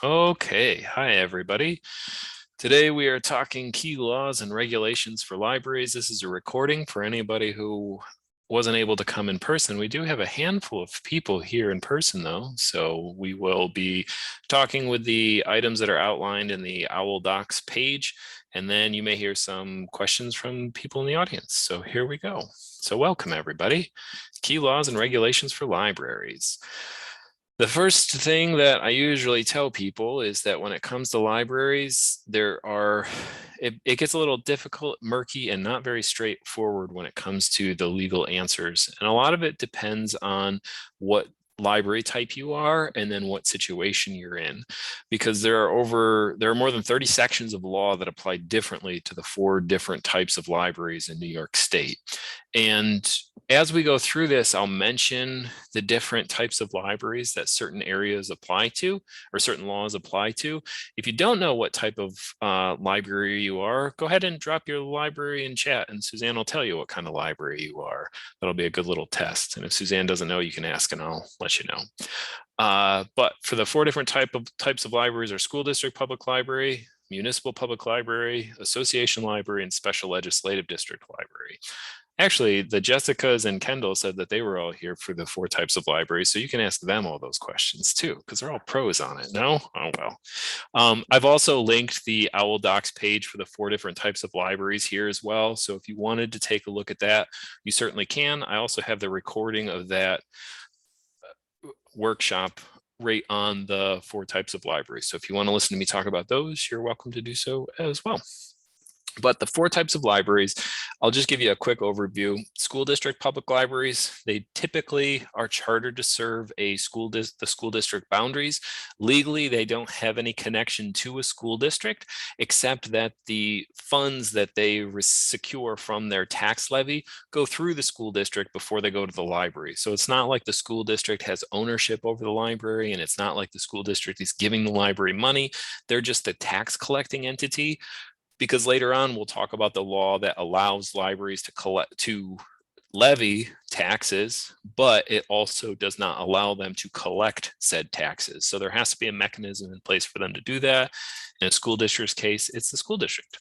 Okay, hi everybody. Today we are talking key laws and regulations for libraries. This is a recording for anybody who wasn't able to come in person. We do have a handful of people here in person though, so we will be talking with the items that are outlined in the OWL Docs page, and then you may hear some questions from people in the audience. So here we go. So welcome everybody. Key laws and regulations for libraries. The first thing that I usually tell people is that when it comes to libraries, it gets a little difficult, murky, and not very straightforward when it comes to the legal answers. And a lot of it depends on what library type you are and then what situation you're in, because there are more than 30 sections of law that apply differently to the 4 different types of libraries in New York State. And as we go through this, I'll mention the different types of libraries that certain areas apply to, or certain laws apply to. If you don't know what type of library you are, go ahead and drop your library in chat, and Suzanne will tell you what kind of library you are. That'll be a good little test. And if Suzanne doesn't know, you can ask and I'll let you know. But for the 4 different types of libraries are school district public library, municipal public library, association library, and special legislative district library. Actually, the Jessicas and Kendall said that they were all here for the 4 types of libraries, so you can ask them all those questions too, because they're all pros on it. No? Oh, well. I've also linked the OWL Docs page for the 4 different types of libraries here as well. So if you wanted to take a look at that, you certainly can. I also have the recording of that workshop right on the 4 types of libraries. So if you want to listen to me talk about those, you're welcome to do so as well. But the 4 types of libraries, I'll just give you a quick overview. School district public libraries, they typically are chartered to serve the school district boundaries. Legally, they don't have any connection to a school district, except that the funds that they secure from their tax levy go through the school district before they go to the library. So it's not like the school district has ownership over the library, and it's not like the school district is giving the library money. They're just the tax collecting entity, because later on we'll talk about the law that allows libraries to levy taxes, but it also does not allow them to collect said taxes. So there has to be a mechanism in place for them to do that. In a school district's case, it's the school district.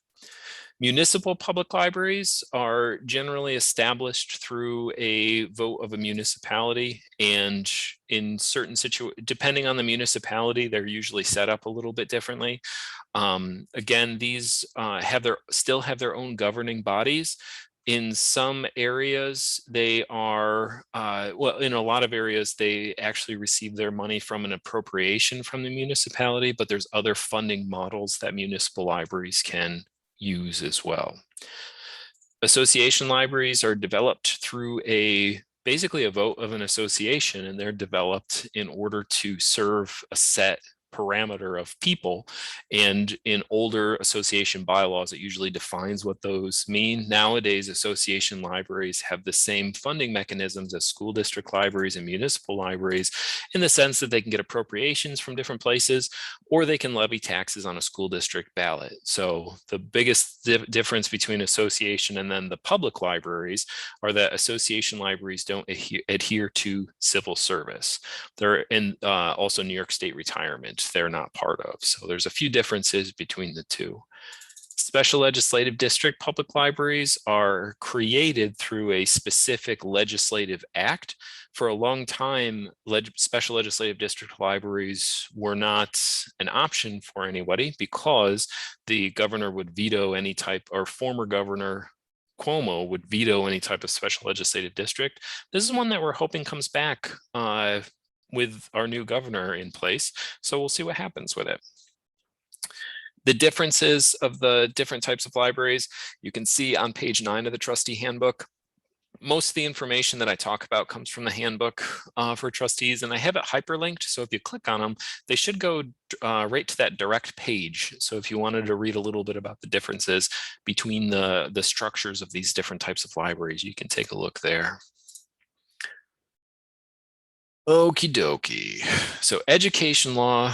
Municipal public libraries are generally established through a vote of a municipality, and in certain situations, depending on the municipality, they're usually set up a little bit differently. Again, these still have their own governing bodies. In some areas, they are, well, in a lot of areas, they actually receive their money from an appropriation from the municipality, but there's other funding models that municipal libraries can use as well. Association libraries are developed through basically a vote of an association, and they're developed in order to serve a set parameter of people. And in older association bylaws, it usually defines what those mean. Nowadays, association libraries have the same funding mechanisms as school district libraries and municipal libraries, in the sense that they can get appropriations from different places, or they can levy taxes on a school district ballot. So the biggest difference between association and then the public libraries are that association libraries don't adhere to civil service. They're in also New York State retirement they're not part of. So there's a few differences between the 2. Special legislative district public libraries are created through a specific legislative act. For a long time, special legislative district libraries were not an option for anybody, because the governor would veto any type, or former governor Cuomo would veto any type of special legislative district. This is one that we're hoping comes back with our new governor in place. So we'll see what happens with it. The differences of the different types of libraries, you can see on page 9 of the trustee handbook. Most of the information that I talk about comes from the handbook for trustees, and I have it hyperlinked. So if you click on them, they should go right to that direct page. So if you wanted to read a little bit about the differences between the structures of these different types of libraries, you can take a look there. Okie dokie. So education law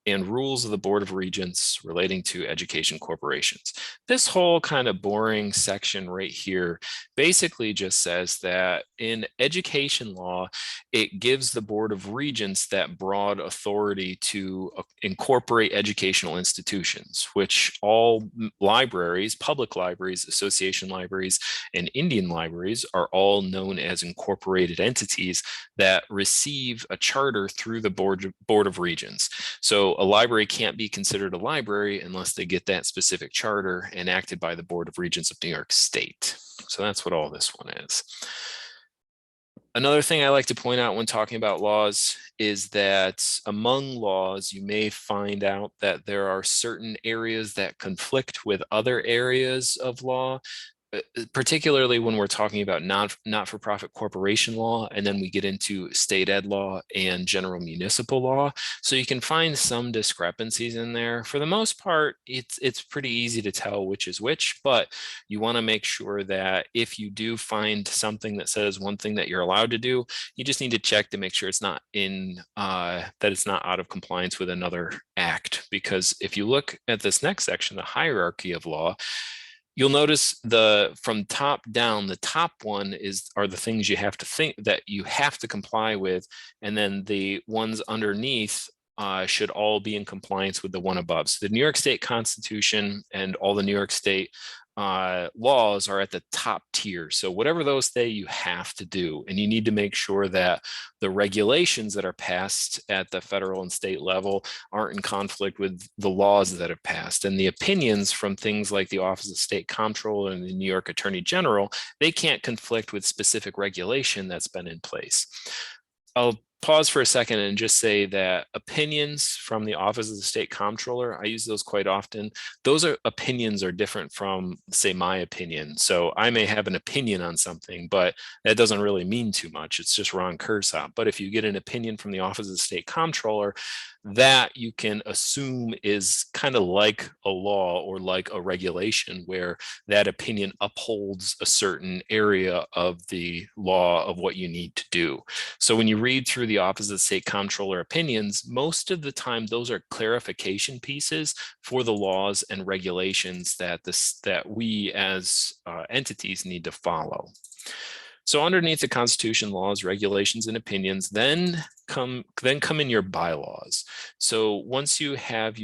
and rules of the Board of Regents relating to education corporations. This whole kind of boring section right here basically just says that in education law, it gives the Board of Regents that broad authority to incorporate educational institutions, which all libraries, public libraries, association libraries, and Indian libraries are all known as incorporated entities that receive a charter through the Board of Regents. So a library can't be considered a library unless they get that specific charter enacted by the Board of Regents of New York State. So that's what all this one is. Another thing I like to point out when talking about laws is that among laws, you may find out that there are certain areas that conflict with other areas of law, particularly when we're talking about not-for-profit corporation law, and then we get into state ed law and general municipal law. So you can find some discrepancies in there. For the most part, it's pretty easy to tell which is which, but you want to make sure that if you do find something that says one thing that you're allowed to do, you just need to check to make sure it's not that it's not out of compliance with another act. Because if you look at this next section, the hierarchy of law, you'll notice from top down, the top one are the things you have to think that you have to comply with, and then the ones underneath should all be in compliance with the one above. So the New York State Constitution and all the New York State laws are at the top tier. So whatever those say, you have to do, and you need to make sure that the regulations that are passed at the federal and state level aren't in conflict with the laws that have passed. And the opinions from things like the Office of State Comptroller and the New York Attorney General, they can't conflict with specific regulation that's been in place. I'll pause for a second and just say that opinions from the Office of the State Comptroller, I use those quite often. Those opinions are different from, say, my opinion. So I may have an opinion on something, but that doesn't really mean too much. It's just Ron Kurzop. But if you get an opinion from the Office of the State Comptroller, that you can assume is kind of like a law or like a regulation, where that opinion upholds a certain area of the law of what you need to do. So when you read through the Office of the State Comptroller opinions, most of the time those are clarification pieces for the laws and regulations that we as entities need to follow. So underneath the Constitution, laws, regulations, and opinions, then come in your bylaws. So once you have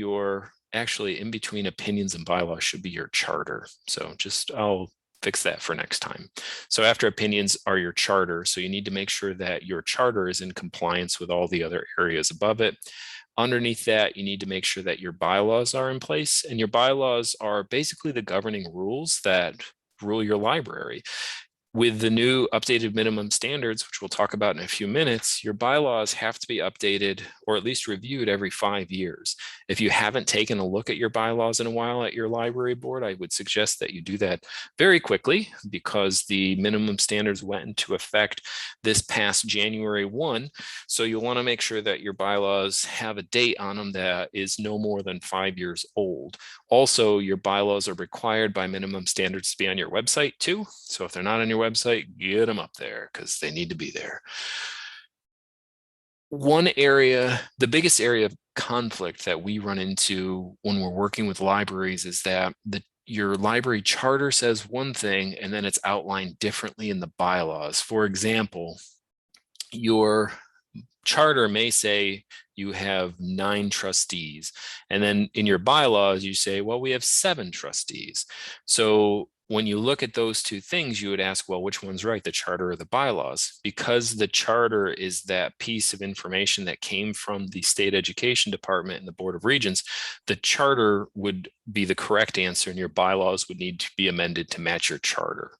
actually in between opinions and bylaws should be your charter. So I'll fix that for next time. So after opinions are your charter. So you need to make sure that your charter is in compliance with all the other areas above it. Underneath that, you need to make sure that your bylaws are in place, and your bylaws are basically the governing rules that rule your library. With the new updated minimum standards, which we'll talk about in a few minutes, your bylaws have to be updated or at least reviewed every 5 years. If you haven't taken a look at your bylaws in a while at your library board, I would suggest that you do that very quickly, because the minimum standards went into effect this past January 1. So you'll want to make sure that your bylaws have a date on them that is no more than 5 years old. Also, your bylaws are required by minimum standards to be on your website too. So if they're not on your website, get them up there because they need to be there. One area, the biggest area of conflict that we run into when we're working with libraries is that your library charter says one thing and then it's outlined differently in the bylaws. For example, your charter may say you have 9 trustees, and then in your bylaws you say, well, we have 7 trustees. So when you look at those two things, you would ask, well, which one's right, the charter or the bylaws? Because the charter is that piece of information that came from the state education department and the Board of Regents, the charter would be the correct answer, and your bylaws would need to be amended to match your charter.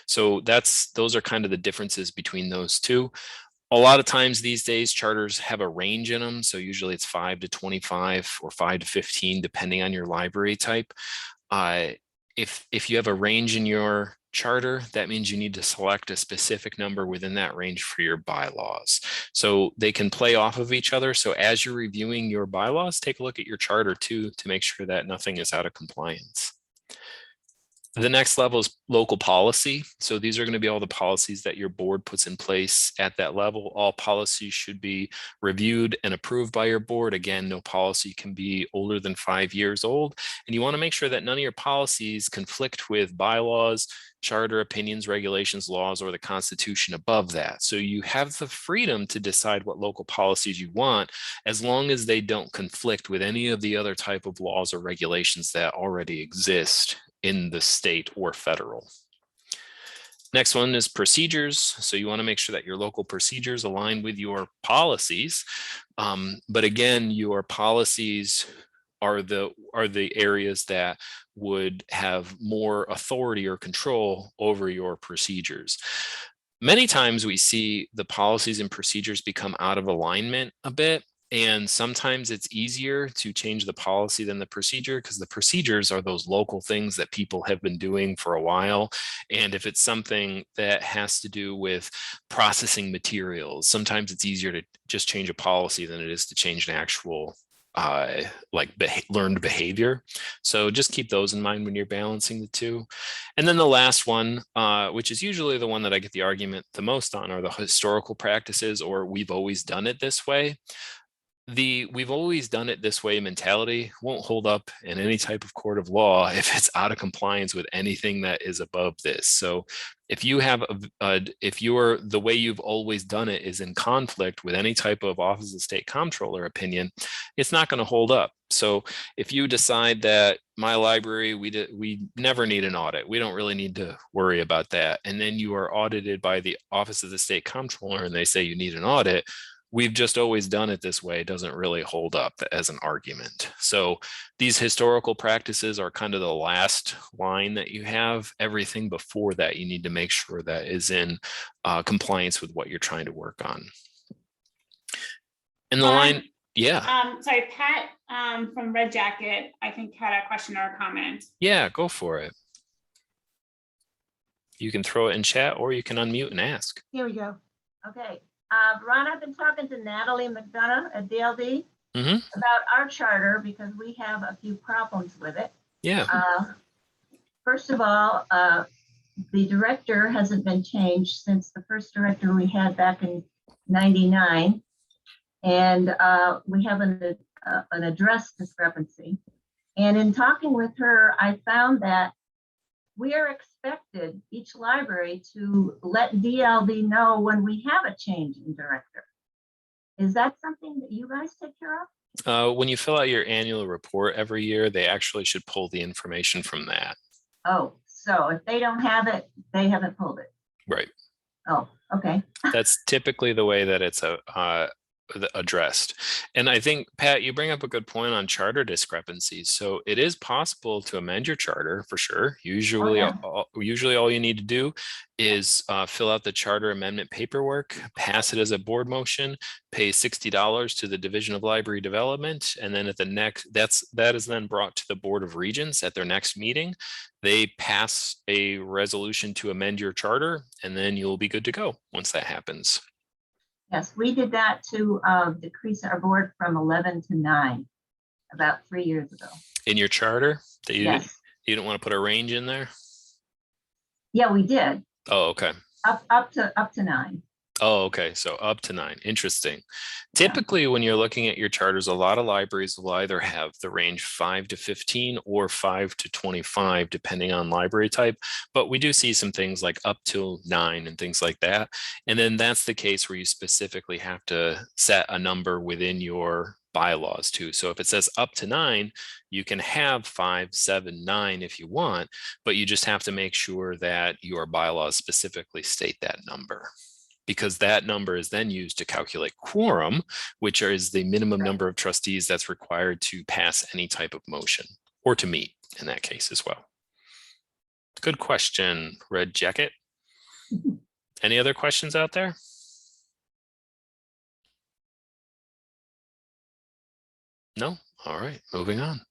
So those are kind of the differences between those two. A lot of times these days, charters have a range in them. So usually it's 5 to 25 or 5 to 15, depending on your library type. If you have a range in your charter, that means you need to select a specific number within that range for your bylaws. So they can play off of each other. So as you're reviewing your bylaws, take a look at your charter too, to make sure that nothing is out of compliance. The next level is local policy. So these are going to be all the policies that your board puts in place at that level. All policies should be reviewed and approved by your board. Again, no policy can be older than 5 years old. And you want to make sure that none of your policies conflict with bylaws, charter, opinions, regulations, laws, or the Constitution above that. So you have the freedom to decide what local policies you want, as long as they don't conflict with any of the other type of laws or regulations that already exist in the state or federal. Next one is procedures. So you want to make sure that your local procedures align with your policies. But again, your policies are the areas that would have more authority or control over your procedures. Many times we see the policies and procedures become out of alignment a bit. And sometimes it's easier to change the policy than the procedure, because the procedures are those local things that people have been doing for a while. And if it's something that has to do with processing materials, sometimes it's easier to just change a policy than it is to change an actual learned behavior. So just keep those in mind when you're balancing the two. And then the last one, which is usually the one that I get the argument the most on, are the historical practices, or we've always done it this way. The we've always done it this way mentality won't hold up in any type of court of law if it's out of compliance with anything that is above this. So if you have if you're the way you've always done it is in conflict with any type of Office of State Comptroller opinion, it's not going to hold up. So if you decide that my library, we never need an audit, we don't really need to worry about that, and then you are audited by the Office of the State Comptroller and they say you need an audit, we've just always done it this way, doesn't really hold up as an argument. So these historical practices are kind of the last line that you have. Everything before that, you need to make sure that is in compliance with what you're trying to work on. And the line, yeah. Sorry, Pat from Red Jacket, I think had a question or a comment. Yeah, go for it. You can throw it in chat or you can unmute and ask. Here we go. Okay. Ron, I've been talking to Natalie McDonough at DLD about our charter because we have a few problems with it. Yeah. First of all, the director hasn't been changed since the first director we had back in '99. And we have an address discrepancy. And in talking with her, I found that we are expected, each library, to let DLD know when we have a change in director. Is that something that you guys take care of? When you fill out your annual report every year, they actually should pull the information from that. Oh, so if they don't have it, they haven't pulled it. Right. Oh, okay. That's typically the way that it's addressed. And I think, Pat, you bring up a good point on charter discrepancies. So it is possible to amend your charter for sure. Usually, usually all you need to do is fill out the charter amendment paperwork, pass it as a board motion, pay $60 to the Division of Library Development, and then at the next, that is then brought to the Board of Regents at their next meeting. They pass a resolution to amend your charter, and then you'll be good to go once that happens. Yes, we did that to decrease our board from 11 to 9 about 3 years ago. In your charter? That you, yes. You don't want to put a range in there? Yeah, we did. Oh, okay. Up to 9. Oh, okay. So up to 9. Interesting. Typically, when you're looking at your charters, a lot of libraries will either have the range 5 to 15 or 5 to 25, depending on library type. But we do see some things like up to 9 and things like that. And then that's the case where you specifically have to set a number within your bylaws too. So if it says up to 9, you can have 5, 7, 9 if you want, but you just have to make sure that your bylaws specifically state that number, because that number is then used to calculate quorum, which is the minimum number of trustees that's required to pass any type of motion, or to meet in that case as well. Good question, Red Jacket. Any other questions out there? No? All right, moving on.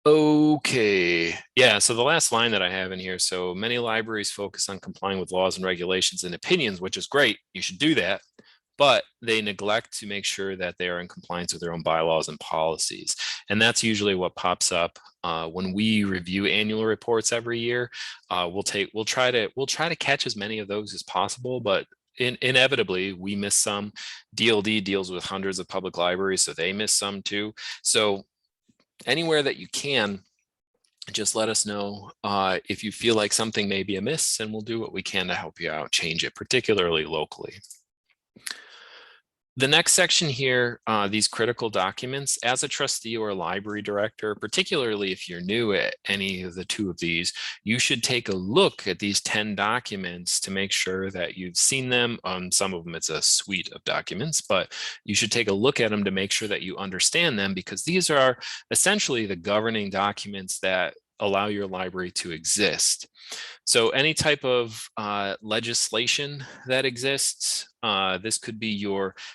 Okay, yeah, so the last line that I have in here, so many libraries focus on complying with laws and regulations and opinions, which is great. You should do that. but they neglect to make sure that they are in compliance with their own bylaws and policies. And that's usually what pops up when we review annual reports every year. We'll try to catch as many of those as possible, but inevitably we miss some. DLD deals with hundreds of public libraries, so they miss some too. So anywhere that you can, just let us know if you feel like something may be amiss, and we'll do what we can to help you out, change it, particularly locally. The next section here, these critical documents, as a trustee or a library director, particularly if you're new at any of the two of these, you should take a look at these 10 documents to make sure that you've seen them. Some of them, it's a suite of documents, but you should take a look at them to make sure that you understand them, because these are essentially the governing documents that allow your library to exist. So any type of legislation that exists, this could be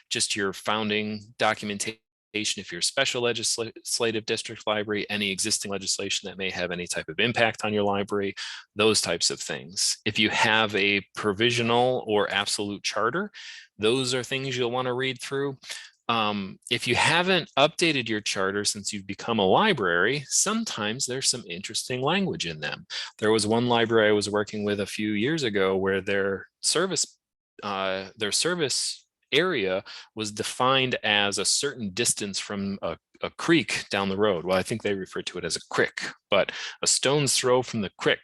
just your founding documentation. If you're a special legislative district library, any existing legislation that may have any type of impact on your library, those types of things. If you have a provisional or absolute charter, those are things you'll want to read through. If you haven't updated your charter since you've become a library, sometimes there's some interesting language in them. There was one library I was working with a few years ago where their service area was defined as a certain distance from a creek down the road. Well, I think they refer to it as a crick, but a stone's throw from the crick.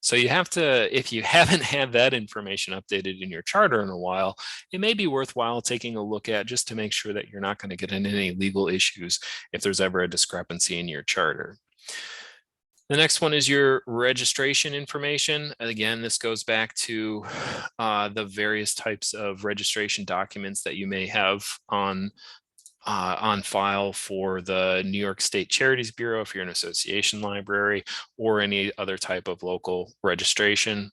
So you have to, if you haven't had that information updated in your charter in a while, it may be worthwhile taking a look at, just to make sure that you're not going to get into any legal issues if there's ever a discrepancy in your charter. The next one is your registration information. Again, this goes back to the various types of registration documents that you may have on file for the New York State Charities Bureau if you're an association library, or any other type of local registration.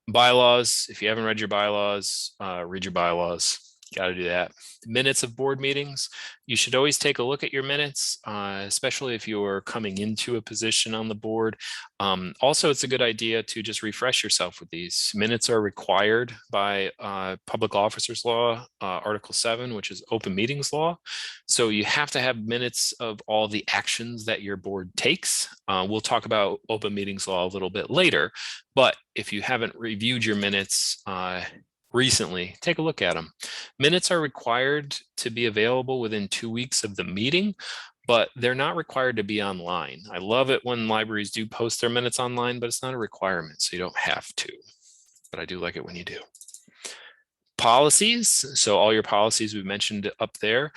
Bylaws, if you haven't read your bylaws, read your bylaws. Got to do that. Minutes of board meetings. You should always take a look at your minutes, especially if you're coming into a position on the board. Also, it's a good idea to just refresh yourself with these. Minutes are required by Public Officers Law, Article 7, which is open meetings law. So you have to have minutes of all the actions that your board takes. We'll talk about open meetings law a little bit later, but if you haven't reviewed your minutes recently, take a look at them. Minutes are required to be available within 2 weeks of the meeting, but they're not required to be online. I love it when libraries do post their minutes online, but it's not a requirement, so you don't have to. But I do like it when you do. Policies, so all your policies we mentioned up there.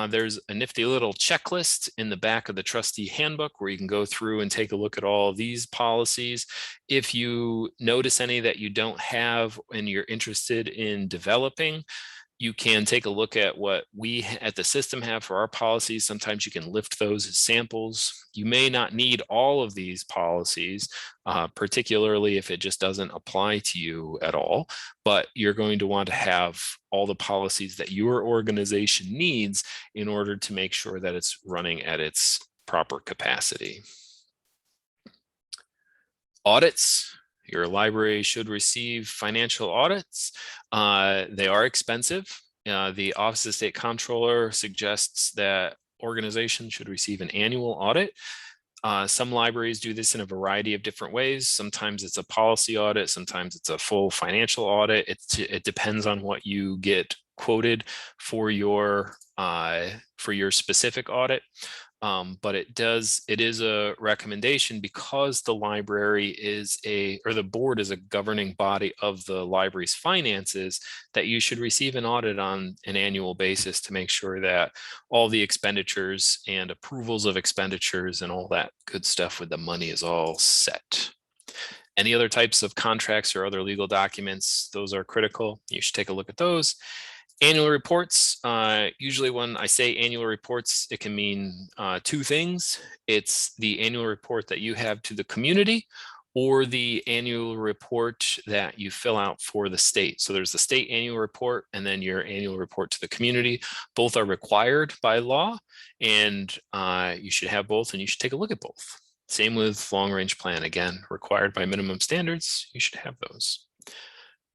There's a nifty little checklist in the back of the trustee handbook where you can go through and take a look at all of these policies. If you notice any that you don't have and you're interested in developing, you can take a look at what we at the system have for our policies. Sometimes you can lift those as samples. You may not need all of these policies, particularly if it just doesn't apply to you at all, but you're going to want to have all the policies that your organization needs in order to make sure that it's running at its proper capacity. Audits. Your library should receive financial audits. They are expensive. The Office of State Comptroller suggests that organizations should receive an annual audit. Some libraries do this in a variety of different ways. Sometimes it's a policy audit, sometimes it's a full financial audit. It depends on what you get quoted for your specific audit. But it is a recommendation, because the library or the board is a governing body of the library's finances, that you should receive an audit on an annual basis to make sure that all the expenditures and approvals of expenditures and all that good stuff with the money is all set. Any other types of contracts or other legal documents, those are critical. You should take a look at those. Annual reports, usually when I say annual reports, it can mean two things. It's the annual report that you have to the community, or the annual report that you fill out for the state. So there's the state annual report and then your annual report to the community. Both are required by law, and you should have both, and you should take a look at both. Same with long range plan, again, required by minimum standards. You should have those.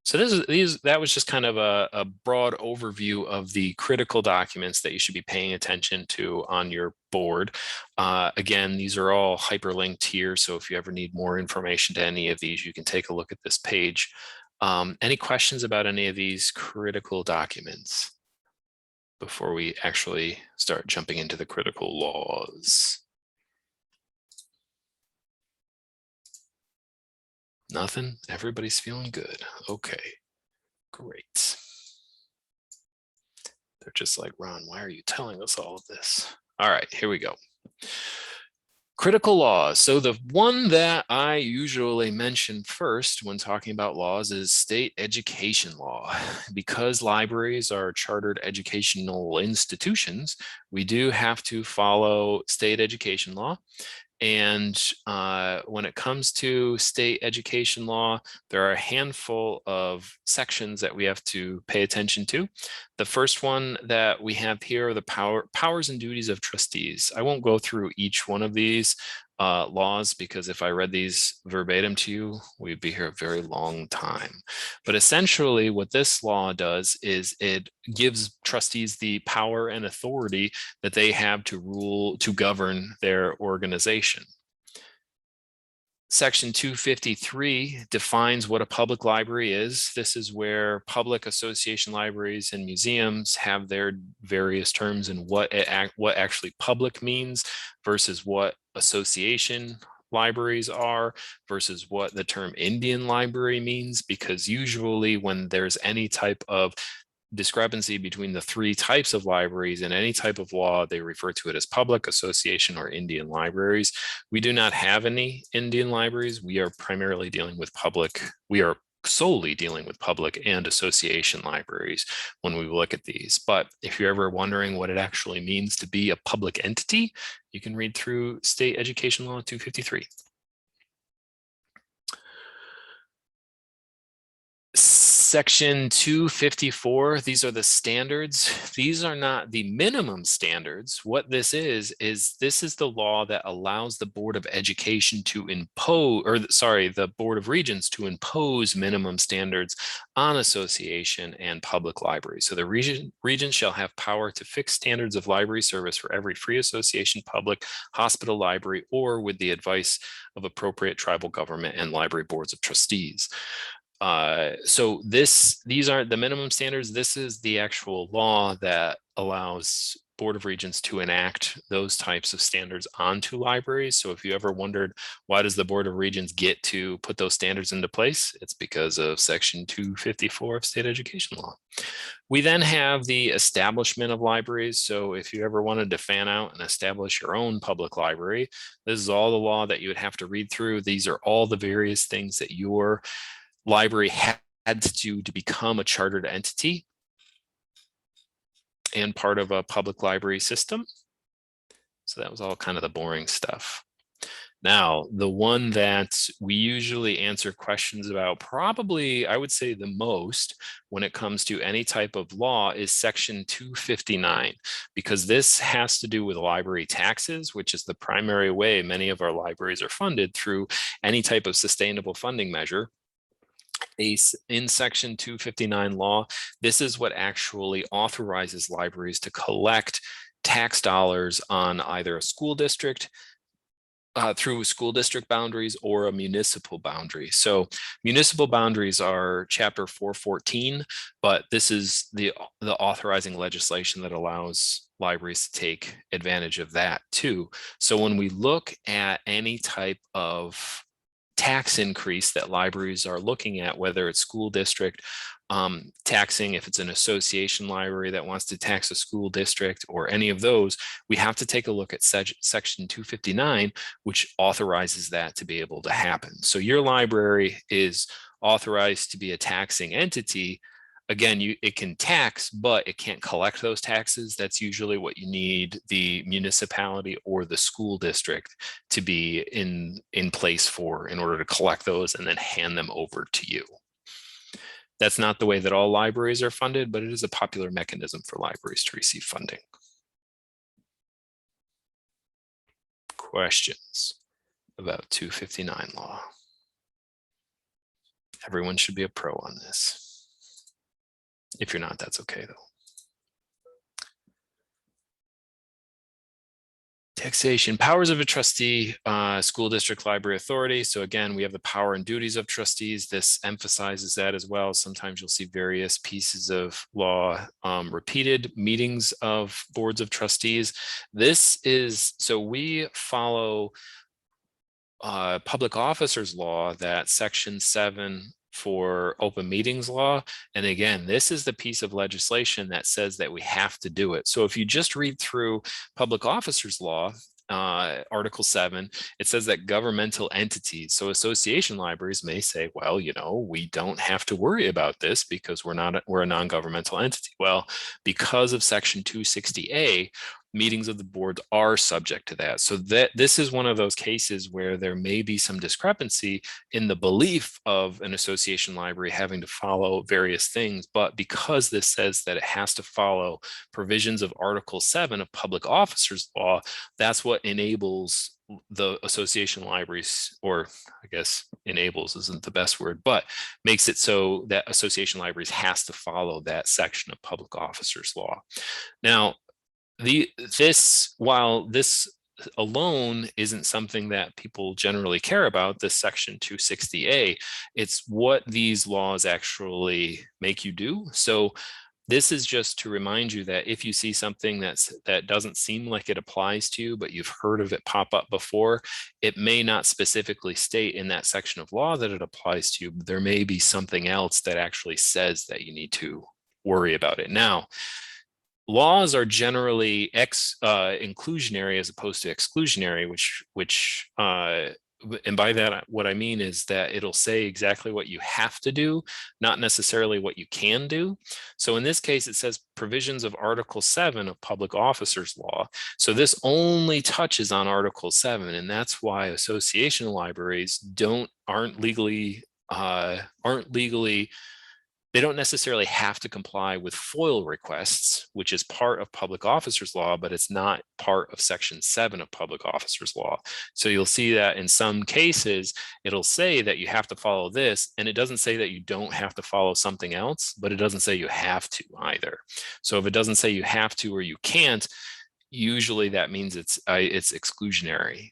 So that was just kind of a broad overview of the critical documents that you should be paying attention to on your board. Again, these are all hyperlinked here. So if you ever need more information to any of these, you can take a look at this page. Any questions about any of these critical documents before we actually start jumping into the critical laws? Nothing? Everybody's feeling good. Okay, great. They're just like, Ron, why are you telling us all of this? All right, here we go. Critical laws. So the one that I usually mention first when talking about laws is state education law. Because libraries are chartered educational institutions, we do have to follow state education law. And when it comes to state education law, there are a handful of sections that we have to pay attention to. The first one that we have here are the powers and duties of trustees. I won't go through each one of these laws, because if I read these verbatim to you, we'd be here a very long time. But essentially what this law does is it gives trustees the power and authority that they have to govern their organization. Section 253 defines what a public library is. This is where public association libraries and museums have their various terms and what actually public means versus what association libraries are versus what the term Indian library means, because usually when there's any type of discrepancy between the three types of libraries in any type of law, they refer to it as public, association, or Indian libraries. We do not have any Indian libraries. We are primarily dealing with public. We are solely dealing with public and association libraries when we look at these. But if you're ever wondering what it actually means to be a public entity, you can read through State Education Law 253. Section 254, these are the standards. These are not the minimum standards. What this is this is the law that allows the Board of Education to impose, or sorry, the Board of Regents to impose minimum standards on association and public libraries. So the regents shall have power to fix standards of library service for every free association, public, hospital, library, or with the advice of appropriate tribal government and library boards of trustees. So these aren't the minimum standards. This is the actual law that allows Board of Regents to enact those types of standards onto libraries. So if you ever wondered, why does the Board of Regents get to put those standards into place? It's because of Section 254 of state education law. We then have the establishment of libraries. So if you ever wanted to fan out and establish your own public library, this is all the law that you would have to read through. These are all the various things that your library had to do to become a chartered entity and part of a public library system. So that was all kind of the boring stuff. Now, the one that we usually answer questions about, probably I would say the most when it comes to any type of law, is Section 259, because this has to do with library taxes, which is the primary way many of our libraries are funded through any type of sustainable funding measure. In Section 259 law, this is what actually authorizes libraries to collect tax dollars on either a school district, through school district boundaries, or a municipal boundary. So municipal boundaries are Chapter 414, but this is the authorizing legislation that allows libraries to take advantage of that too. So when we look at any type of tax increase that libraries are looking at, whether it's school district taxing, if it's an association library that wants to tax a school district, or any of those, we have to take a look at Section 259, which authorizes that to be able to happen. So your library is authorized to be a taxing entity. Again, it can tax, but it can't collect those taxes. That's usually what you need the municipality or the school district to be in place for, in order to collect those and then hand them over to you. That's not the way that all libraries are funded, but it is a popular mechanism for libraries to receive funding. Questions about 259 law? Everyone should be a pro on this. If you're not, that's okay though. Taxation, powers of a trustee, school district library authority. So again, we have the power and duties of trustees. This emphasizes that as well. Sometimes you'll see various pieces of law repeated, meetings of boards of trustees. This is, so we follow public officers law, that section 7 for open meetings law. And again, this is the piece of legislation that says that we have to do it. So if you just read through public officers law, Article 7, it says that governmental entities, so association libraries may say, well, you know, we don't have to worry about this because we're a non-governmental entity. Well, because of section 260A, meetings of the board are subject to that. So that this is one of those cases where there may be some discrepancy in the belief of an association library having to follow various things, but because this says that it has to follow provisions of Article 7 of public officers law, that's what enables the association libraries, or I guess enables isn't the best word, but makes it so that association libraries has to follow that section of public officers law. Now, while this alone isn't something that people generally care about, this section 260A, it's what these laws actually make you do. So this is just to remind you that if you see something that doesn't seem like it applies to you, but you've heard of it pop up before, it may not specifically state in that section of law that it applies to you, but there may be something else that actually says that you need to worry about it. Now, laws are generally inclusionary as opposed to exclusionary, which and by that, what I mean is that it'll say exactly what you have to do, not necessarily what you can do. So in this case, it says provisions of Article 7 of Public Officers Law. So this only touches on Article 7, and that's why association libraries aren't legally they don't necessarily have to comply with FOIL requests, which is part of public officers law, but it's not part of section 7 of public officers law. So you'll see that in some cases, it'll say that you have to follow this, and it doesn't say that you don't have to follow something else, but it doesn't say you have to either. So if it doesn't say you have to or you can't, usually that means it's exclusionary.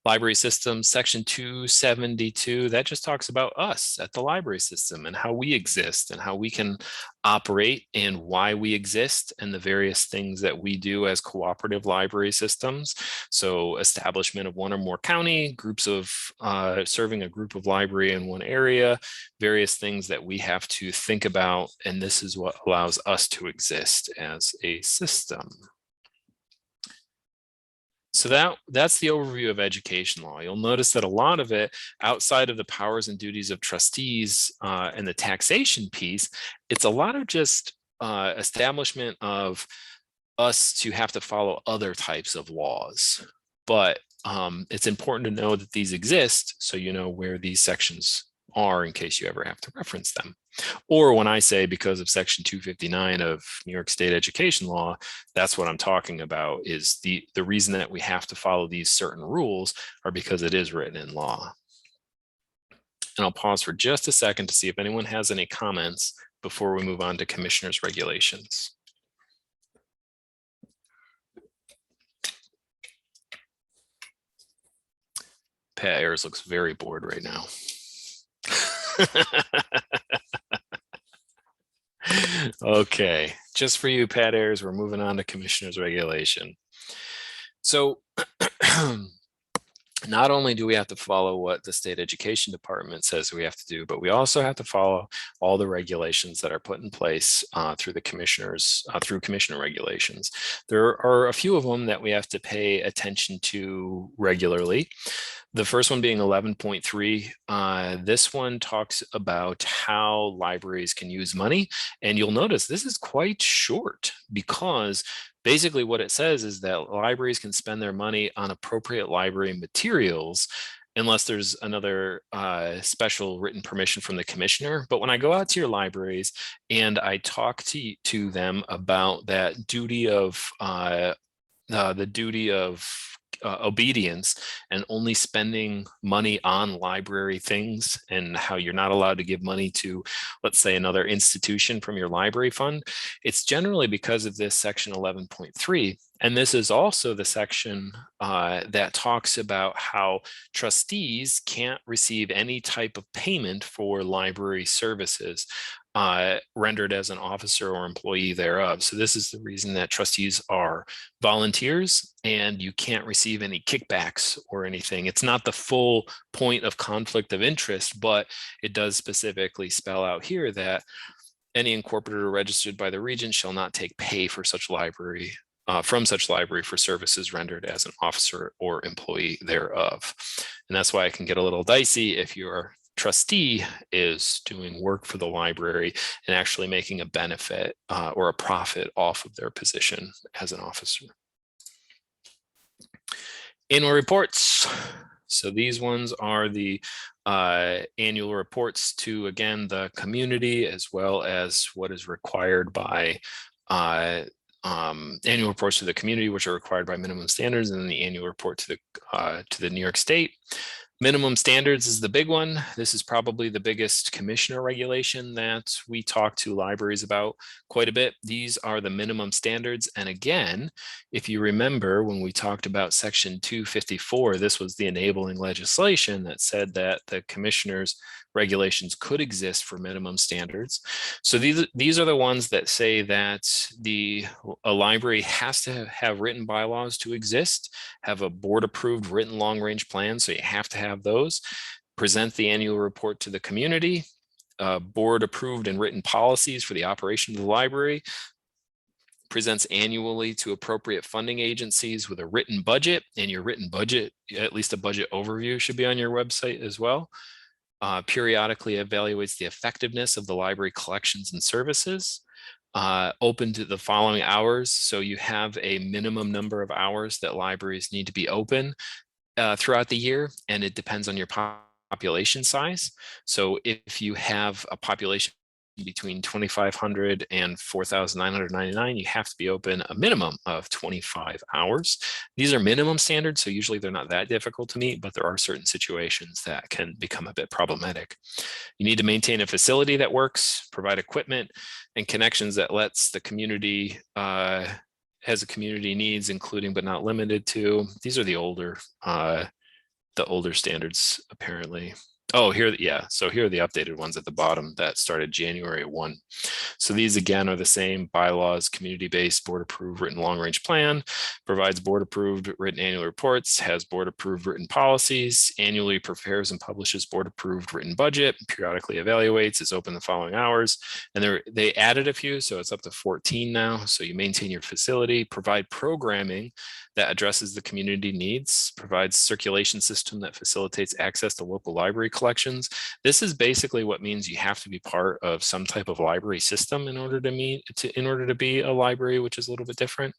Library system, section 272, that just talks about us at the library system and how we exist and how we can operate and why we exist and the various things that we do as cooperative library systems. So establishment of one or more county, groups of serving a group of library in one area, various things that we have to think about. And this is what allows us to exist as a system. So that's the overview of education law. You'll notice that a lot of it, outside of the powers and duties of trustees and the taxation piece, it's a lot of just establishment of us to have to follow other types of laws. But it's important to know that these exist so you know where these sections are in case you ever have to reference them. Or when I say because of section 259 of New York State education law, that's what I'm talking about, is the reason that we have to follow these certain rules are because it is written in law. And I'll pause for just a second to see if anyone has any comments before we move on to commissioners' regulations. Pat Ayers looks very bored right now. Okay, just for you, Pat Ayers, we're moving on to commissioners' regulation. So not only do we have to follow what the state education department says we have to do, but we also have to follow all the regulations that are put in place through the commissioners, through commissioner regulations. There are a few of them that we have to pay attention to regularly. The first one being 11.3. This one talks about how libraries can use money. And you'll notice this is quite short because basically what it says is that libraries can spend their money on appropriate library materials unless there's another special written permission from the commissioner. But when I go out to your libraries and I talk to them about that duty of obedience and only spending money on library things, and how you're not allowed to give money to, let's say, another institution from your library fund, it's generally because of this section 11.3. And this is also the section that talks about how trustees can't receive any type of payment for library services rendered as an officer or employee thereof. So this is the reason that trustees are volunteers and you can't receive any kickbacks or anything. It's not the full point of conflict of interest, but it does specifically spell out here that any incorporated or registered by the regent shall not take pay for such library from such library for services rendered as an officer or employee thereof. And that's why it can get a little dicey if your trustee is doing work for the library and actually making a benefit or a profit off of their position as an officer. Annual reports. So these ones are the annual reports to, again, the community, as well as what is required by annual reports to the community, which are required by minimum standards, and then the annual report to the New York State. Minimum standards is the big one. This is probably the biggest commissioner regulation that we talk to libraries about quite a bit. These are the minimum standards. And again, if you remember when we talked about section 254, this was the enabling legislation that said that the commissioner's regulations could exist for minimum standards. So these are the ones that say that a library has to have written bylaws to exist, have a board approved written long range plan. So you have to have those, present the annual report to the community, board approved and written policies for the operation of the library, presents annually to appropriate funding agencies with a written budget, and your written budget, at least a budget overview, should be on your website as well. Periodically evaluates the effectiveness of the library collections and services. Open to the following hours. So you have a minimum number of hours that libraries need to be open throughout the year, and it depends on your population size. So if you have a population between 2,500 and 4,999, you have to be open a minimum of 25 hours. These are minimum standards, so usually they're not that difficult to meet, but there are certain situations that can become a bit problematic. You need to maintain a facility that works, provide equipment and connections that lets the community has a community needs, including but not limited to. These are the older standards, apparently. Oh, here, yeah. So here are the updated ones at the bottom that started January 1. So these again are the same bylaws: community-based, board-approved written long-range plan, provides board-approved written annual reports, has board-approved written policies, annually prepares and publishes board-approved written budget, periodically evaluates, is open the following hours. And they added a few, so it's up to 14 now. So you maintain your facility, provide programming that addresses the community needs, provides circulation system that facilitates access to local library collections. This is basically what means you have to be part of some type of library system in order to be a library, which is a little bit different.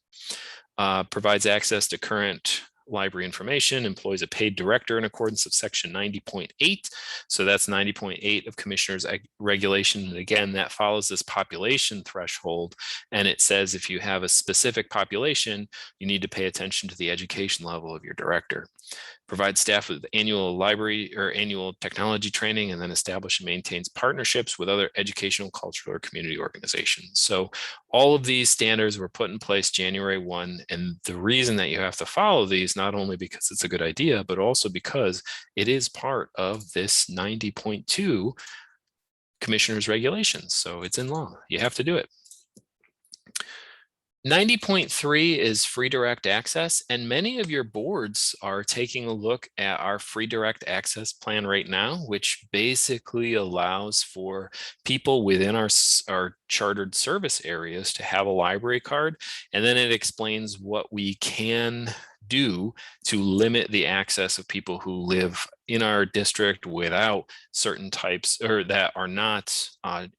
Provides access to current library information, employs a paid director in accordance with section 90.8. So that's 90.8 of Commissioner's regulation. And again, that follows this population threshold. And it says if you have a specific population, you need to pay attention to the education level of your director. Provide staff with annual library or annual technology training, and then establish and maintains partnerships with other educational, cultural, or community organizations. So all of these standards were put in place January 1. And the reason that you have to follow these, not only because it's a good idea, but also because it is part of this 90.2 Commissioner's regulations. So it's in law. You have to do it. 90.3 is free direct access, and many of your boards are taking a look at our free direct access plan right now, which basically allows for people within our chartered service areas to have a library card. And then it explains what we can do to limit the access of people who live in our district without certain types or that are not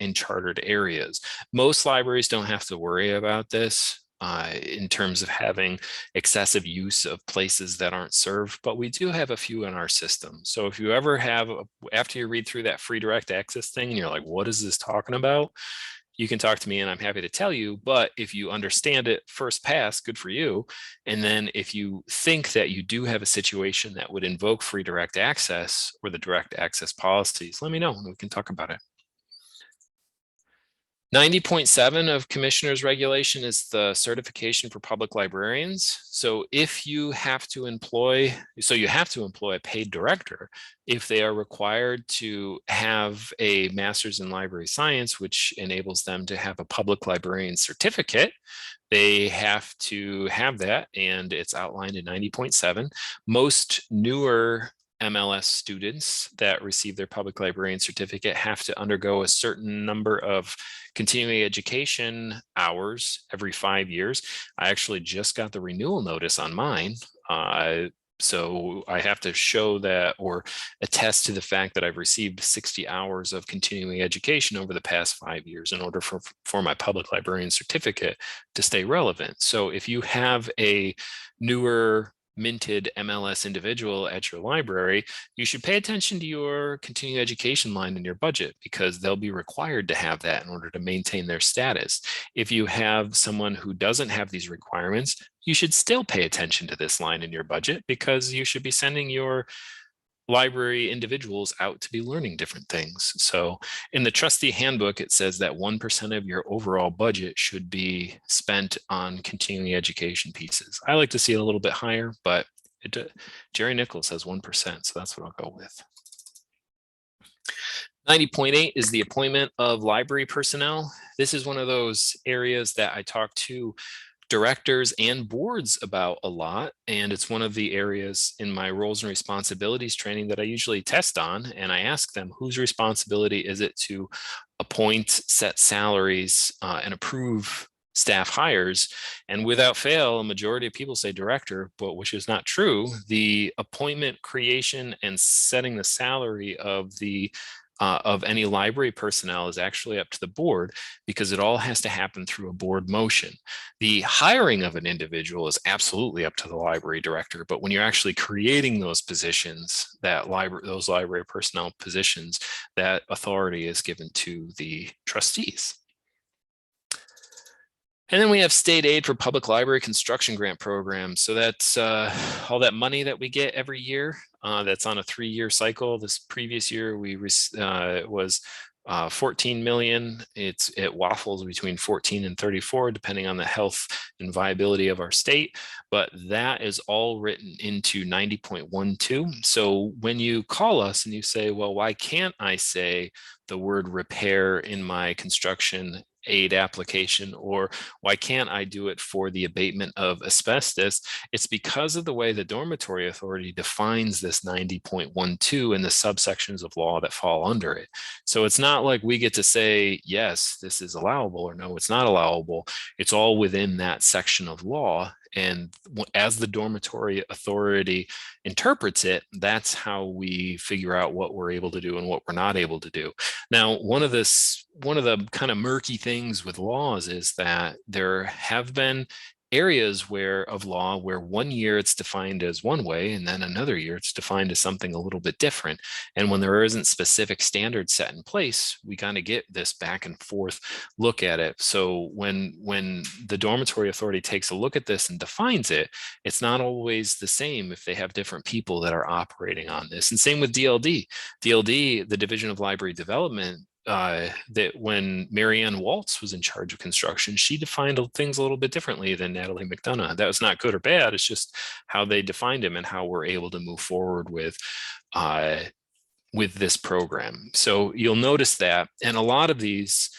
in chartered areas. Most libraries don't have to worry about this in terms of having excessive use of places that aren't served, but we do have a few in our system. So if you ever have, after you read through that free direct access thing and you're like, what is this talking about? you can talk to me and I'm happy to tell you. But if you understand it first pass, good for you. And then if you think that you do have a situation that would invoke free direct access or the direct access policies, let me know and we can talk about it. 90.7 of Commissioner's regulation is the certification for public librarians. So if you have to employ, a paid director if they are required to have a master's in library science, which enables them to have a public librarian certificate. They have to have that, and it's outlined in 90.7. Most newer MLS students that receive their public librarian certificate have to undergo a certain number of continuing education hours every 5 years. I actually just got the renewal notice on mine. So I have to show that or attest to the fact that I've received 60 hours of continuing education over the past 5 years in order for my public librarian certificate to stay relevant. So if you have a newer minted MLS individual at your library, you should pay attention to your continuing education line in your budget because they'll be required to have that in order to maintain their status. If you have someone who doesn't have these requirements, you should still pay attention to this line in your budget because you should be sending your library individuals out to be learning different things. So in the trustee handbook, it says that 1% of your overall budget should be spent on continuing education pieces. I like to see it a little bit higher, but Jerry Nichols says 1%, so that's what I'll go with. 90.8 is the appointment of library personnel. This is one of those areas that I talk to directors and boards about a lot. And it's one of the areas in my roles and responsibilities training that I usually test on. And I ask them, whose responsibility is it to appoint, set salaries, and approve staff hires? And without fail, a majority of people say director, but which is not true. The appointment, creation, and setting the salary of any library personnel is actually up to the board because it all has to happen through a board motion. The hiring of an individual is absolutely up to the library director, but when you're actually creating those positions, those library personnel positions, that authority is given to the trustees. And then we have state aid for public library construction grant programs. So that's all that money that we get every year. That's on a 3-year cycle. This previous year was 14 million. It waffles between 14 and 34, depending on the health and viability of our state. But that is all written into 90.12. So when you call us and you say, well, why can't I say the word repair in my construction aid application, or why can't I do it for the abatement of asbestos? It's because of the way the Dormitory Authority defines this 90.12 and the subsections of law that fall under it. So it's not like we get to say, yes, this is allowable, or no, it's not allowable. It's all within that section of law. And as the Dormitory Authority interprets it, that's how we figure out what we're able to do and what we're not able to do. Now, one of the kind of murky things with laws is that there have been areas of law where 1 year it's defined as one way and then another year it's defined as something a little bit different. And when there isn't specific standards set in place, we kind of get this back and forth look at it. So when the Dormitory Authority takes a look at this and defines it, it's not always the same if they have different people that are operating on this. And same with DLD. DLD, the Division of Library Development, that when Marianne Waltz was in charge of construction, she defined things a little bit differently than Natalie McDonough. That was not good or bad. It's just how they defined him and how we're able to move forward with this program. So you'll notice that, and a lot of these,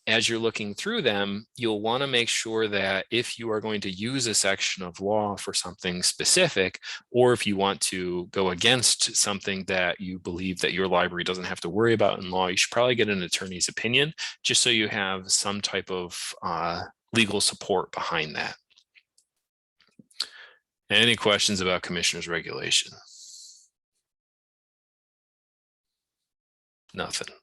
as you're looking through them, you'll want to make sure that if you are going to use a section of law for something specific, or if you want to go against something that you believe that your library doesn't have to worry about in law, you should probably get an attorney's opinion, just so you have some type of legal support behind that. Any questions about Commissioner's regulation? Nothing.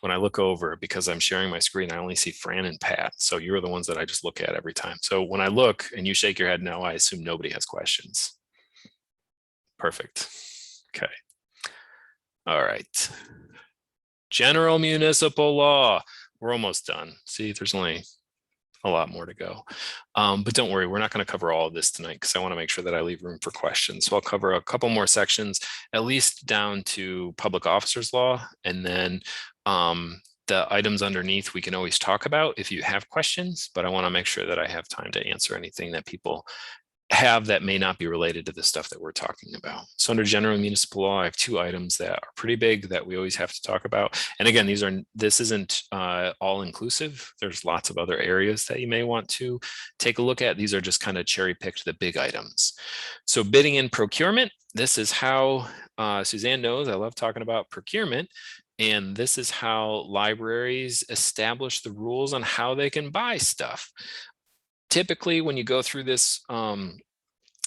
When I look over, because I'm sharing my screen, I only see Fran and Pat. So you're the ones that I just look at every time. So when I look and you shake your head no, I assume nobody has questions. Perfect. Okay. All right. General municipal law. we're almost done. See, there's only a lot more to go. But don't worry, we're not going to cover all of this tonight because I want to make sure that I leave room for questions. So I'll cover a couple more sections, at least down to public officers law. And then the items underneath we can always talk about if you have questions, but I want to make sure that I have time to answer anything that people have that may not be related to the stuff that we're talking about. So under general municipal law, I have two items that are pretty big that we always have to talk about. And again, this isn't all inclusive. There's lots of other areas that you may want to take a look at. These are just kind of cherry picked the big items. So bidding and procurement, this is how Suzanne knows I love talking about procurement. And this is how libraries establish the rules on how they can buy stuff. Typically, when you go through this,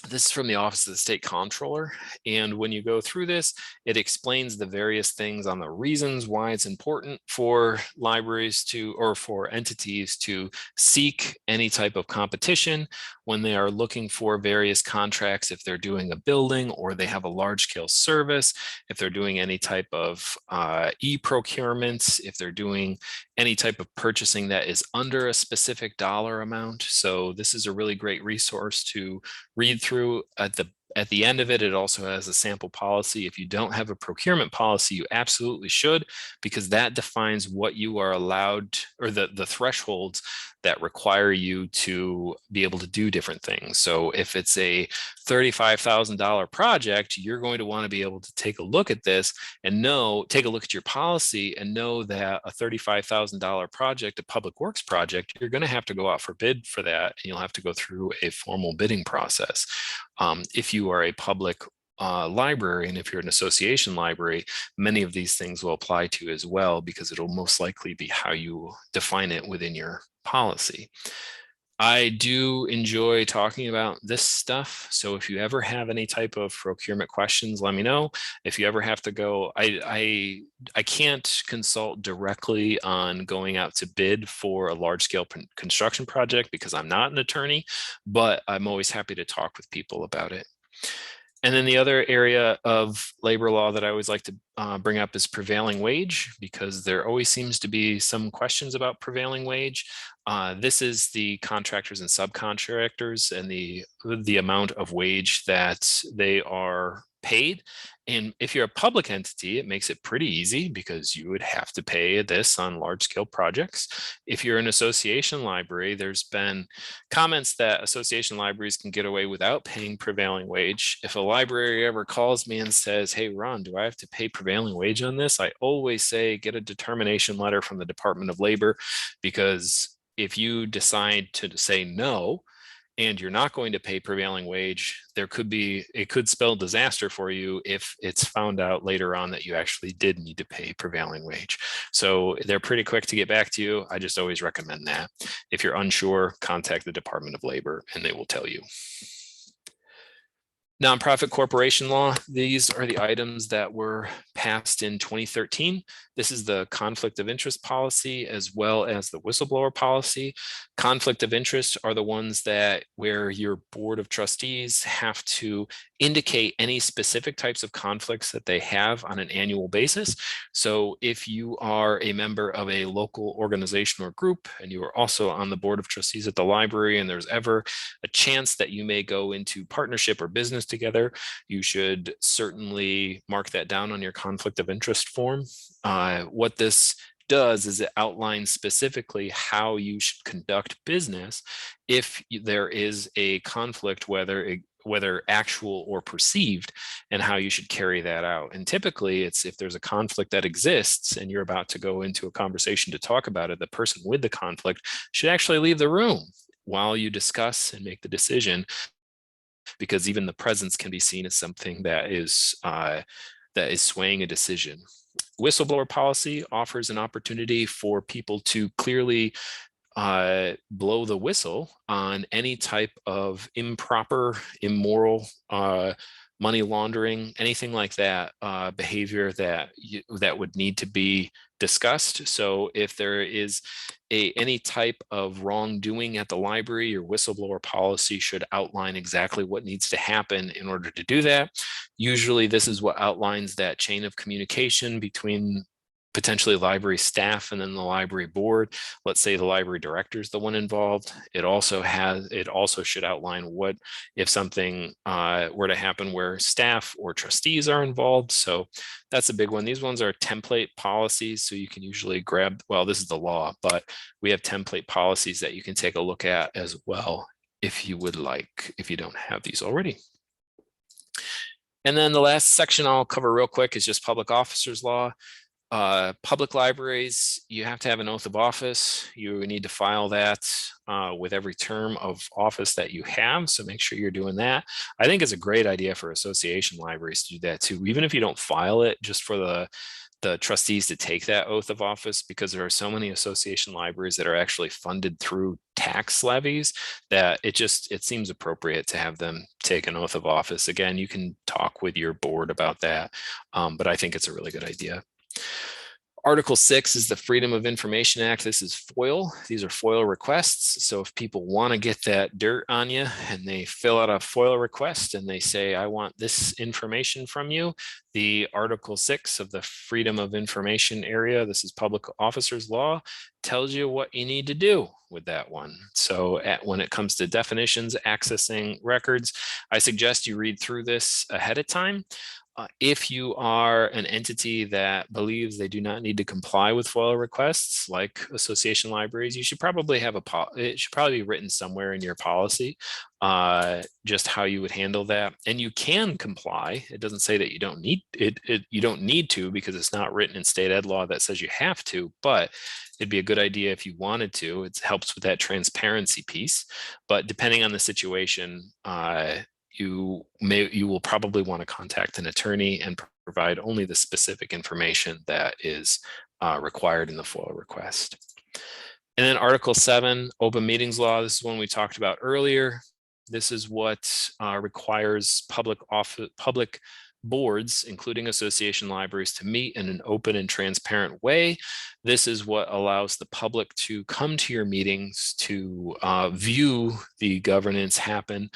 this is from the Office of the State Comptroller. And when you go through this, it explains the various things on the reasons why it's important for libraries to, or for entities to seek any type of competition when they are looking for various contracts, if they're doing a building or they have a large scale service, if they're doing any type of e-procurements, if they're doing any type of purchasing that is under a specific dollar amount. So this is a really great resource to read through. At the end of it, it also has a sample policy. If you don't have a procurement policy, you absolutely should, because that defines what you are allowed, or the thresholds that require you to be able to do different things. So if it's a $35,000 project, you're going to want to be able to take a look at this and take a look at your policy and know that a $35,000 project, a public works project, you're going to have to go out for bid for that. And you'll have to go through a formal bidding process. If you are a public library, and if you're an association library, many of these things will apply to you as well, because it'll most likely be how you define it within your policy. I do enjoy talking about this stuff. So if you ever have any type of procurement questions, let me know. If you ever have to go, I can't consult directly on going out to bid for a large scale construction project because I'm not an attorney, but I'm always happy to talk with people about it. And then the other area of labor law that I always like to bring up is prevailing wage, because there always seems to be some questions about prevailing wage. This is the contractors and subcontractors and the amount of wage that they are paid. And if you're a public entity, it makes it pretty easy because you would have to pay this on large scale projects. If you're an association library, there's been comments that association libraries can get away without paying prevailing wage. If a library ever calls me and says, "Hey, Ron, do I have to pay prevailing wage on this?" I always say, get a determination letter from the Department of Labor, because if you decide to say no, and you're not going to pay prevailing wage, it could spell disaster for you if it's found out later on that you actually did need to pay prevailing wage. So they're pretty quick to get back to you. I just always recommend that. If you're unsure, contact the Department of Labor and they will tell you. Nonprofit corporation law, these are the items that were passed in 2013. This is the conflict of interest policy as well as the whistleblower policy. Conflict of interest are the ones where your board of trustees have to indicate any specific types of conflicts that they have on an annual basis. So if you are a member of a local organization or group, and you are also on the board of trustees at the library, and there's ever a chance that you may go into partnership or business together, you should certainly mark that down on your conflict of interest form. What this does is it outlines specifically how you should conduct business if there is a conflict, whether actual or perceived, and how you should carry that out. And typically it's if there's a conflict that exists and you're about to go into a conversation to talk about it, the person with the conflict should actually leave the room while you discuss and make the decision, because even the presence can be seen as something that is swaying a decision. Whistleblower policy offers an opportunity for people to clearly blow the whistle on any type of improper, immoral, money laundering, anything like that behavior that would need to be discussed. So if there is any type of wrongdoing at the library, your whistleblower policy should outline exactly what needs to happen in order to do that. Usually this is what outlines that chain of communication between potentially library staff and then the library board. Let's say the library director is the one involved. It also should outline what if something were to happen where staff or trustees are involved. So that's a big one. These ones are template policies. So you can usually grab, well, this is the law, but we have template policies that you can take a look at as well if you would like, if you don't have these already. And then the last section I'll cover real quick is just public officers law. Public libraries, you have to have an oath of office. You need to file that with every term of office that you have. So make sure you're doing that. I think it's a great idea for association libraries to do that too, even if you don't file it, just for the trustees to take that oath of office, because there are so many association libraries that are actually funded through tax levies that it seems appropriate to have them take an oath of office. Again, you can talk with your board about that, but I think it's a really good idea. Article 6 is the Freedom of Information Act. This is FOIL. These are FOIL requests. So if people want to get that dirt on you and they fill out a FOIL request and they say, I want this information from you, the Article 6 of the Freedom of Information area, this is Public Officers Law, tells you what you need to do with that one. So when it comes to definitions, accessing records, I suggest you read through this ahead of time. If you are an entity that believes they do not need to comply with FOIL requests, like association libraries, you should probably have it should probably be written somewhere in your policy, just how you would handle that. And you can comply. It doesn't say that you don't need it. You don't need to, because it's not written in state ed law that says you have to, but it'd be a good idea if you wanted to. It helps with that transparency piece. But depending on the situation, you will probably want to contact an attorney and provide only the specific information that is required in the FOIL request. And then Article 7, open meetings law. This is one we talked about earlier. This is what requires public boards, including association libraries, to meet in an open and transparent way. This is what allows the public to come to your meetings, to view the governance happen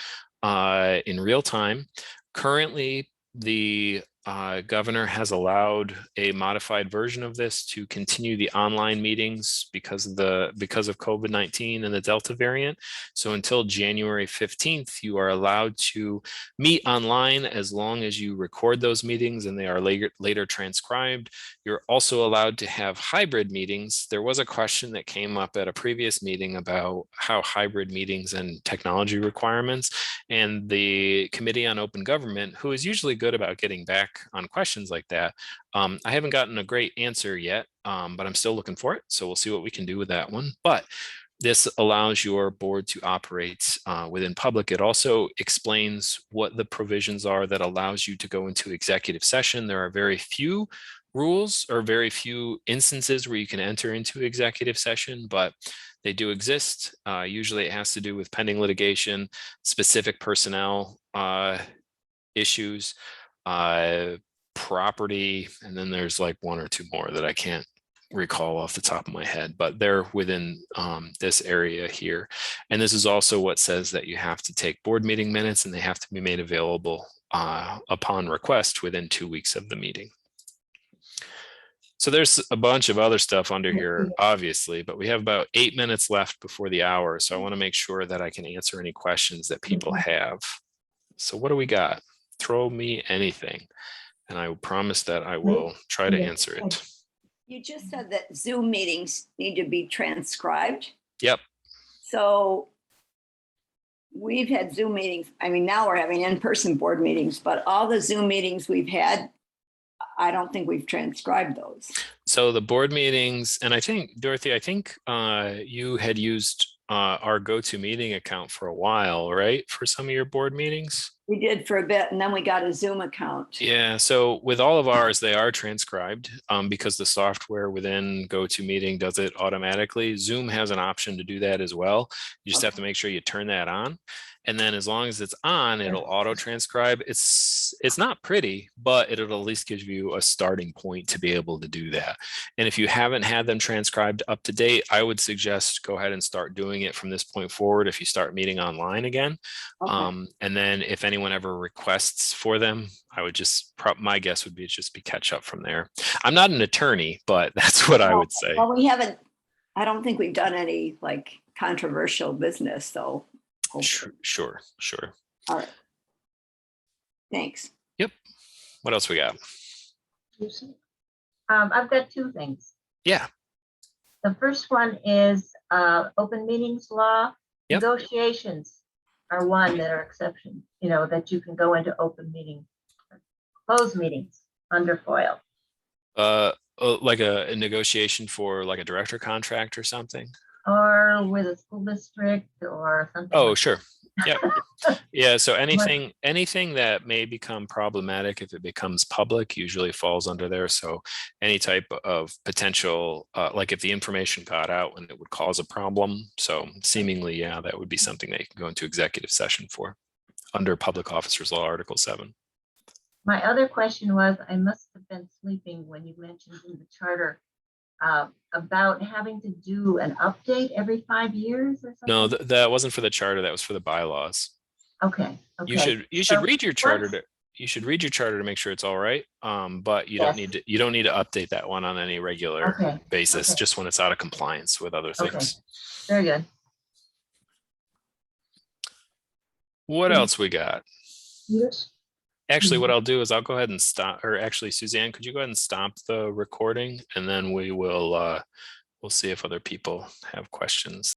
in real time. Currently, the governor has allowed a modified version of this to continue the online meetings because of COVID-19 and the Delta variant. So until January 15th, you are allowed to meet online as long as you record those meetings and they are later transcribed. You're also allowed to have hybrid meetings. There was a question that came up at a previous meeting about how hybrid meetings and technology requirements, and the Committee on Open Government, who is usually good about getting back on questions like that. I haven't gotten a great answer yet, but I'm still looking for it. So we'll see what we can do with that one. But this allows your board to operate within public. It also explains what the provisions are that allows you to go into executive session. There are very few rules or very few instances where you can enter into executive session, but they do exist. Usually it has to do with pending litigation, specific personnel issues, property, and then there's like one or two more that I can't recall off the top of my head, but they're within this area here. And this is also what says that you have to take board meeting minutes and they have to be made available upon request within 2 weeks of the meeting. So there's a bunch of other stuff under here, obviously, but we have about 8 minutes left before the hour. So I want to make sure that I can answer any questions that people have. So what do we got? Throw me anything, and I promise that I will try to answer it. You just said that Zoom meetings need to be transcribed. Yep. So we've had Zoom meetings. I mean, now we're having in-person board meetings, but all the Zoom meetings we've had, I don't think we've transcribed those. So the board meetings, and I think, Dorothy, you had used our GoToMeeting account for a while, right? For some of your board meetings? We did for a bit, and then we got a Zoom account. Yeah, so with all of ours, they are transcribed because the software within GoToMeeting does it automatically. Zoom has an option to do that as well. You just have to make sure you turn that on. And then as long as it's on, it'll auto transcribe. It's not pretty, but it'll at least give you a starting point to be able to do that. And if you haven't had them transcribed up to date, I would suggest go ahead and start doing it from this point forward if you start meeting online again. Okay. And then if anyone ever requests for them, I would just, my guess would be just be catch up from there. I'm not an attorney, but that's what I would say. Well, we haven't, I don't think we've done any like controversial business, so. Sure. All right. Thanks. What else we got? I've got two things. Yeah. The first one is open meetings law. Yep. Negotiations are one that are exceptions, that you can go into open meeting, closed meetings under FOIL. Like a negotiation for like a director contract or something. Or with a school district or something. Oh, like sure. Yeah. Yeah. So anything that may become problematic if it becomes public usually falls under there. So any type of potential, like if the information got out and it would cause a problem. So seemingly, yeah, that would be something that you can go into executive session for under Public Officers Law, Article 7. My other question was, I must have been sleeping when you mentioned in the charter about having to do an update every 5 years or something. No, that wasn't for the charter. That was for the bylaws. Okay. You should read your charter you should read your charter to make sure it's all right. But you don't need to update that one on any regular basis, just when it's out of compliance with other things. Very good. What else we got? Yes. Actually, what I'll do is I'll go ahead and stop, or actually, Suzanne, could you go ahead and stop the recording, and then we'll see if other people have questions.